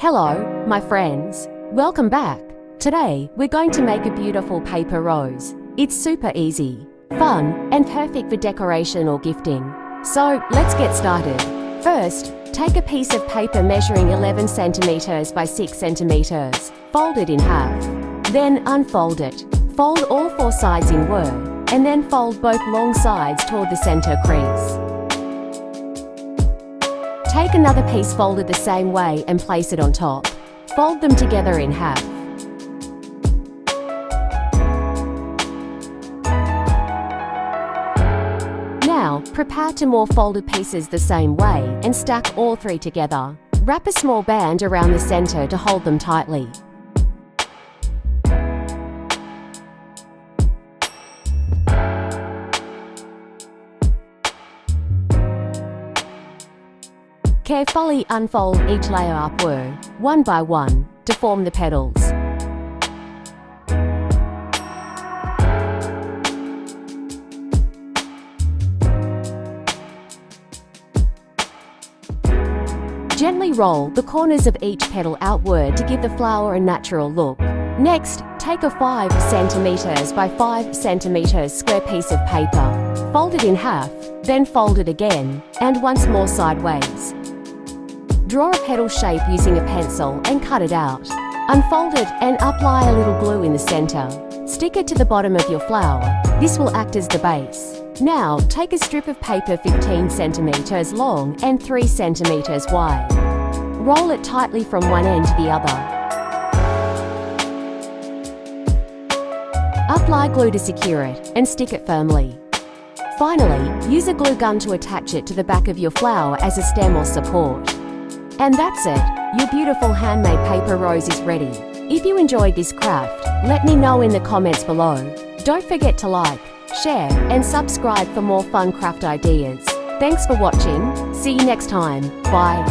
Hello, my friends. Welcome back. Today, we're going to make a beautiful paper rose. It's super easy, fun, and perfect for decoration or gifting. So, let's get started. First, take a piece of paper measuring 11 centimeters by 6 centimeters, fold it in half. Then unfold it. Fold all 4 sides inward, and then fold both long sides toward the center crease. Take another piece folded the same way and place it on top. Fold them together in half. Now, prepare 2 more folded pieces the same way and stack all 3 together. Wrap a small band around the center to hold them tightly. Carefully unfold each layer upward, one by one, to form the petals. Gently roll the corners of each petal outward to give the flower a natural look. Next, take a 5 centimeters by 5 centimeters square piece of paper. Fold it in half, then fold it again, and once more sideways. Draw a petal shape using a pencil and cut it out. Unfold it and apply a little glue in the center. Stick it to the bottom of your flower. This will act as the base. Now, take a strip of paper 15 centimeters long and 3 centimeters wide. Roll it tightly from one end to the other. Apply glue to secure it and stick it firmly. Finally, use a glue gun to attach it to the back of your flower as a stem or support. And that's it, your beautiful handmade paper rose is ready. If you enjoyed this craft, let me know in the comments below. Don't forget to like, share, and subscribe for more fun craft ideas. Thanks for watching. See you next time. Bye.